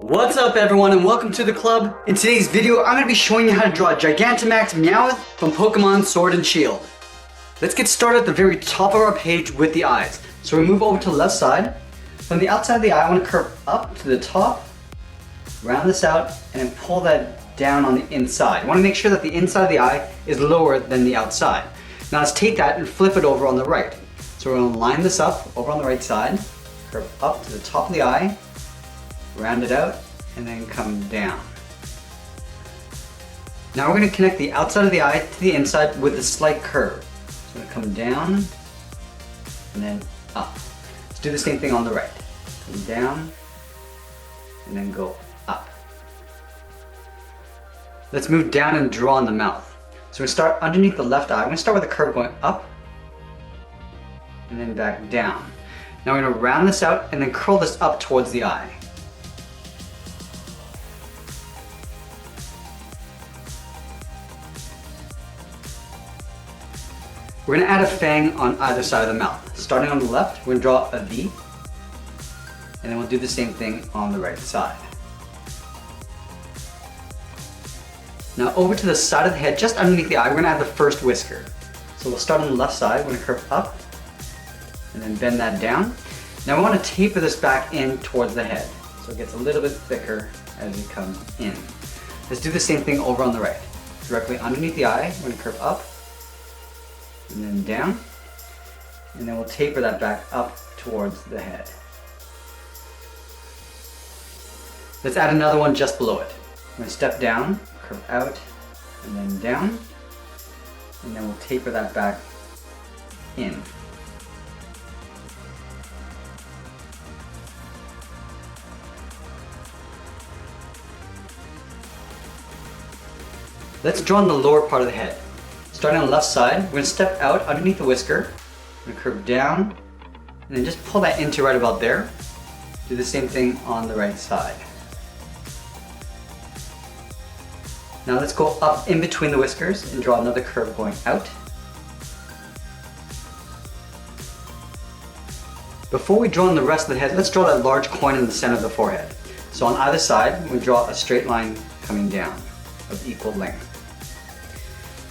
What's up everyone and welcome to the club. In today's video, I'm going to be showing you how to draw Gigantamax Meowth from Pokemon Sword and Shield. Let's get started at the very top of our page with the eyes. So we move over to the left side. From the outside of the eye, I want to curve up to the top, round this out, and then pull that down on the inside. I want to make sure that the inside of the eye is lower than the outside. Now let's take that and flip it over on the right. So we're going to line this up over on the right side, curve up to the top of the eye, round it out, and then come down. Now we're going to connect the outside of the eye to the inside with a slight curve. So I'm going to come down and then up. Let's do the same thing on the right. Come down and then go up. Let's move down and draw on the mouth. So we start underneath the left eye. I'm going to start with a curve going up and then back down. Now we're going to round this out and then curl this up towards the eye. We're going to add a fang on either side of the mouth. Starting on the left, we're going to draw a V, and then we'll do the same thing on the right side. Now over to the side of the head, just underneath the eye, we're going to add the first whisker. So we'll start on the left side, we're going to curve up, and then bend that down. Now we want to taper this back in towards the head, so it gets a little bit thicker as you come in. Let's do the same thing over on the right. Directly underneath the eye, we're going to curve up, and then down, and then we'll taper that back up towards the head. Let's add another one just below it. I'm going to step down, curve out, and then down, and then we'll taper that back in. Let's draw on the lower part of the head. Starting on the left side, we're going to step out underneath the whisker, we're going to curve down, and then just pull that into right about there. Do the same thing on the right side. Now let's go up in between the whiskers and draw another curve going out. Before we draw on the rest of the head, let's draw that large coin in the center of the forehead. So on either side, we draw a straight line coming down of equal length.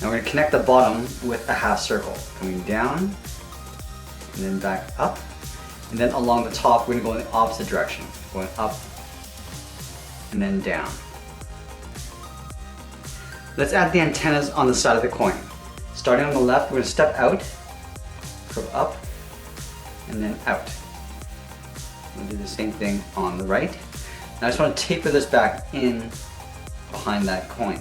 Now we're going to connect the bottom with a half circle, coming down and then back up, and then along the top we're going to go in the opposite direction, going up and then down. Let's add the antennas on the side of the coin. Starting on the left, we're going to step out, curve up, and then out. We'll do the same thing on the right. Now I just want to taper this back in behind that coin.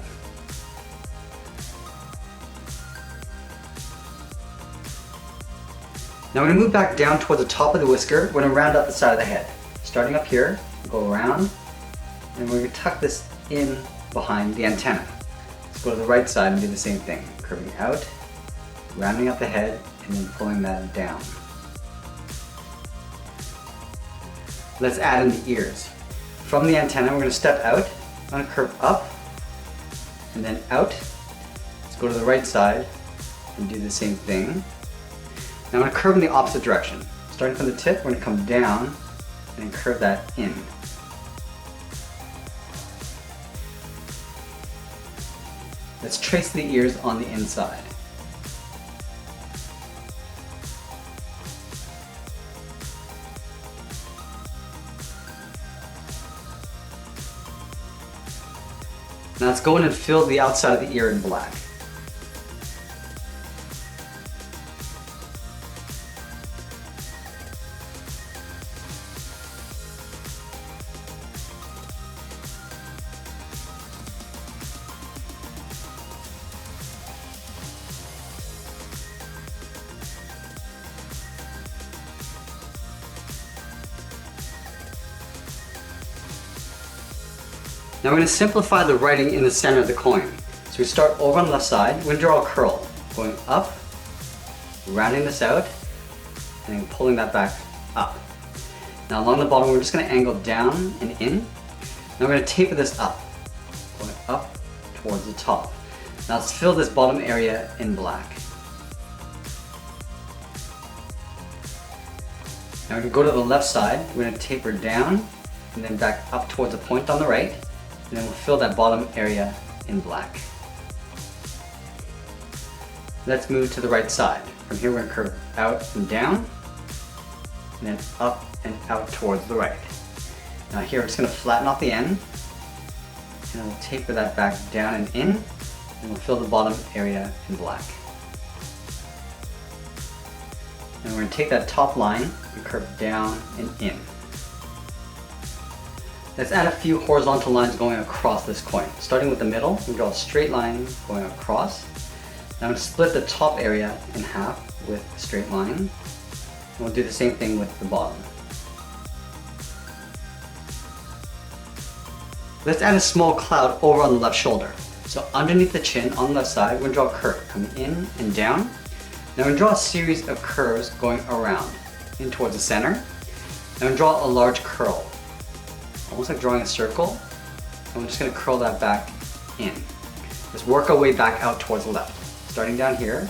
Now we're going to move back down toward the top of the whisker. We're going to round out the side of the head. Starting up here, go around, and we're going to tuck this in behind the antenna. Let's go to the right side and do the same thing. Curving out, rounding out the head, and then pulling that down. Let's add in the ears. From the antenna, we're going to step out, I'm going to curve up, and then out. Let's go to the right side and do the same thing. Now I'm going to curve in the opposite direction. Starting from the tip, we're going to come down and curve that in. Let's trace the ears on the inside. Now let's go in and fill the outside of the ear in black. Now we're going to simplify the writing in the center of the coin. So we start over on the left side, we're going to draw a curl, going up, rounding this out, and then pulling that back up. Now along the bottom, we're just going to angle down and in. Now we're going to taper this up, going up towards the top. Now let's fill this bottom area in black. Now we're going to go to the left side, we're going to taper down and then back up towards the point on the right, and then we'll fill that bottom area in black. Let's move to the right side. From here we're going to curve out and down, and then up and out towards the right. Now here we're just going to flatten off the end, and we'll taper that back down and in, and we'll fill the bottom area in black. And we're going to take that top line and curve down and in. Let's add a few horizontal lines going across this coin. Starting with the middle, we draw a straight line going across. Now I'm going to split the top area in half with a straight line. And we'll do the same thing with the bottom. Let's add a small cloud over on the left shoulder. So underneath the chin on the left side, we're going to draw a curve coming in and down. Now we're going to draw a series of curves going around in towards the center. Now we're going to draw a large curl, almost like drawing a circle. And we're just going to curl that back in. Let's work our way back out towards the left. Starting down here,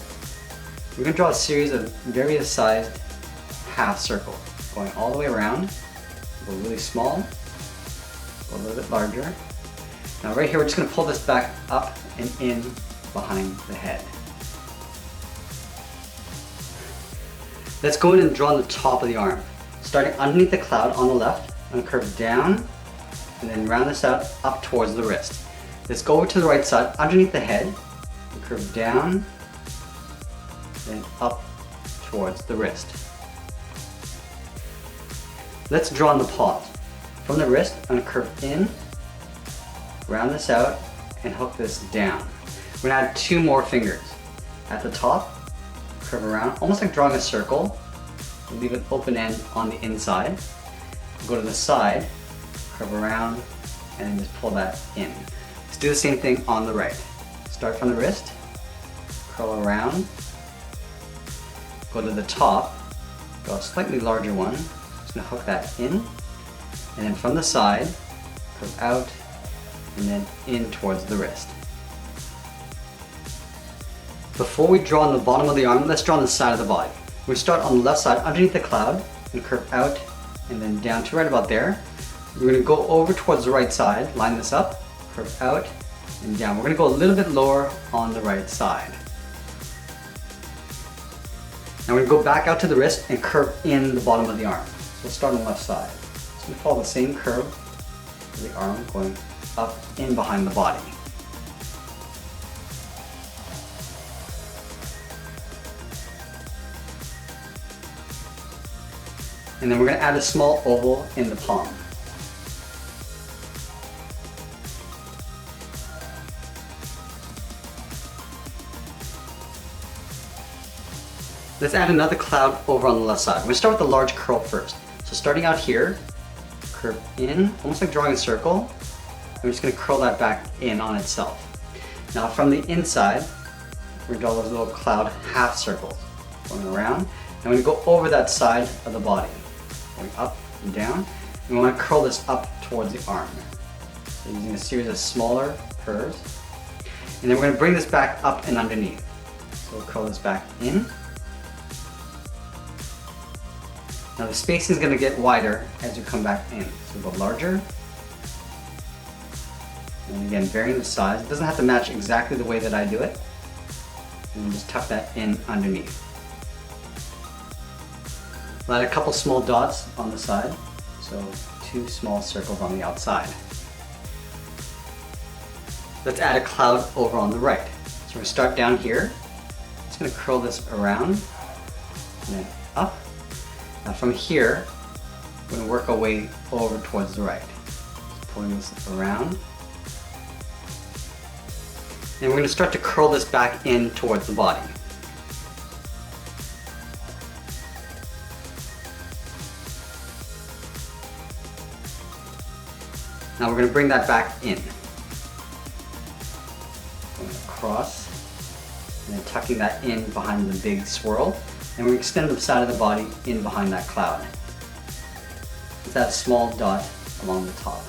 we're going to draw a series of various sized half circles, going all the way around. Go really small, go a little bit larger. Now right here, we're just going to pull this back up and in behind the head. Let's go in and draw on the top of the arm. Starting underneath the cloud on the left, I'm going to curve down and then round this out up towards the wrist. Let's go over to the right side underneath the head and curve down, then up towards the wrist. Let's draw on the paws. From the wrist, I'm going to curve in, round this out, and hook this down. We're going to add two more fingers. At the top, curve around, almost like drawing a circle. We'll leave an open end on the inside. Go to the side, curve around, and then just pull that in. Let's do the same thing on the right. Start from the wrist, curl around, go to the top, draw a slightly larger one. Just gonna hook that in, and then from the side, curve out, and then in towards the wrist. Before we draw on the bottom of the arm, let's draw on the side of the body. We start on the left side underneath the cloud and curve out and then down to right about there. We're going to go over towards the right side, line this up, curve out and down. We're going to go a little bit lower on the right side. Now we're going to go back out to the wrist and curve in the bottom of the arm. So we'll start on the left side. So we follow the same curve of the arm going up in behind the body. And then we're going to add a small oval in the palm. Let's add another cloud over on the left side. We're going to start with the large curl first. So starting out here, curve in, almost like drawing a circle. We're just going to curl that back in on itself. Now from the inside, we're going to draw those little cloud half circles going around. And we're going to go over that side of the body. Going up and down, and we want to curl this up towards the arm. So using a series of smaller curves, and then we're going to bring this back up and underneath. So we'll curl this back in. Now the spacing is going to get wider as you come back in. So go larger, and again varying the size. It doesn't have to match exactly the way that I do it. And then just tuck that in underneath. We'll add a couple small dots on the side, so two small circles on the outside. Let's add a cloud over on the right. So we're going to start down here. Just going to curl this around and then up. Now from here, we're going to work our way over towards the right. Just pulling this around. And we're going to start to curl this back in towards the body. Now we're going to bring that back in. Going across, and then tucking that in behind the big swirl. And we extend the side of the body in behind that cloud. Let's add a small dot along the top.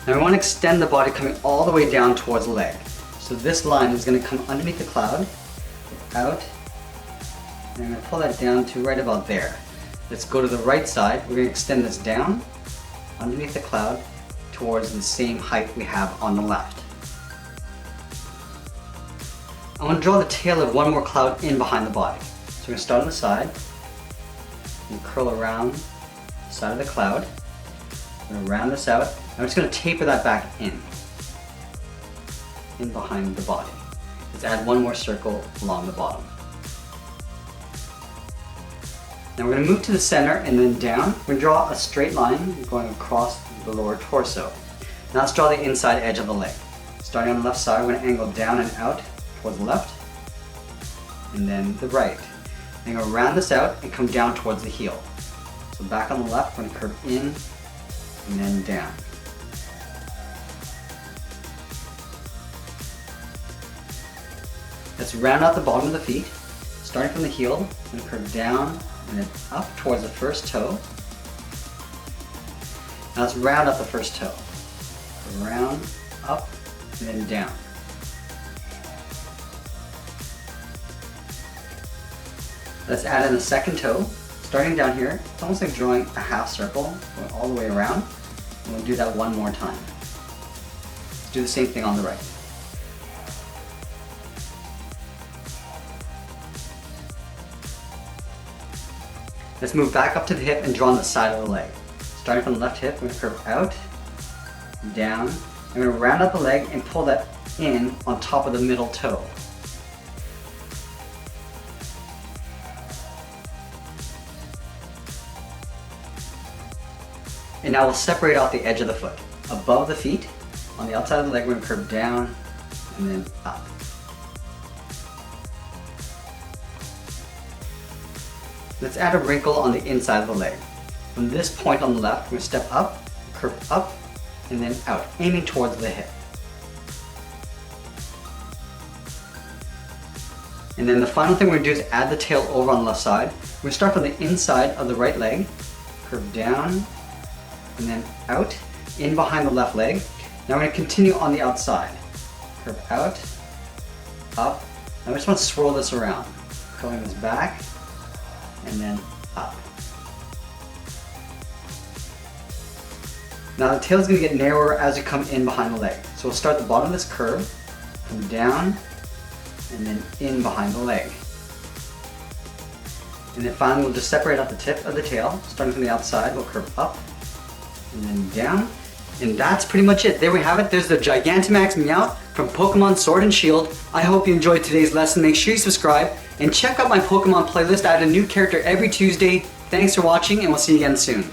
Now we want to extend the body coming all the way down towards the leg. So this line is going to come underneath the cloud, out, and I'm going to pull that down to right about there. Let's go to the right side. We're going to extend this down underneath the cloud towards the same height we have on the left. I'm going to draw the tail of one more cloud in behind the body. So we're going to start on the side and curl around the side of the cloud. I'm going to round this out. I'm just going to taper that back in behind the body. Let's add one more circle along the bottom. Now we're going to move to the center and then down. We're going to draw a straight line going across the lower torso. Now let's draw the inside edge of the leg. Starting on the left side, we're going to angle down and out towards the left, and then the right. And we're going to round this out and come down towards the heel. So back on the left, we're going to curve in and then down. Let's round out the bottom of the feet. Starting from the heel, we're going to curve down and then up towards the first toe. Now let's round out the first toe. Round, up, and then down. Let's add in the second toe. Starting down here, it's almost like drawing a half circle, going all the way around. And we'll do that one more time. Let's do the same thing on the right. Let's move back up to the hip and draw on the side of the leg. Starting from the left hip, we're going to curve out, down, and we're going to round out the leg and pull that in on top of the middle toe. And now we'll separate out the edge of the foot. Above the feet, on the outside of the leg, we're going to curve down and then up. Let's add a wrinkle on the inside of the leg. From this point on the left, we're going to step up, curve up, and then out, aiming towards the hip. And then the final thing we're going to do is add the tail over on the left side. We're going to start from the inside of the right leg, curve down, and then out, in behind the left leg. Now we're going to continue on the outside. Curve out, up. Now we just want to swirl this around, curling this back, and then up. Now the tail is going to get narrower as you come in behind the leg. So we'll start at the bottom of this curve, come down, and then in behind the leg. And then finally we'll just separate out the tip of the tail. Starting from the outside, we'll curve up, and then down. And that's pretty much it. There we have it. There's the Gigantamax Meowth from Pokemon Sword and Shield. I hope you enjoyed today's lesson. Make sure you subscribe and check out my Pokemon playlist. I add a new character every Tuesday. Thanks for watching, and we'll see you again soon.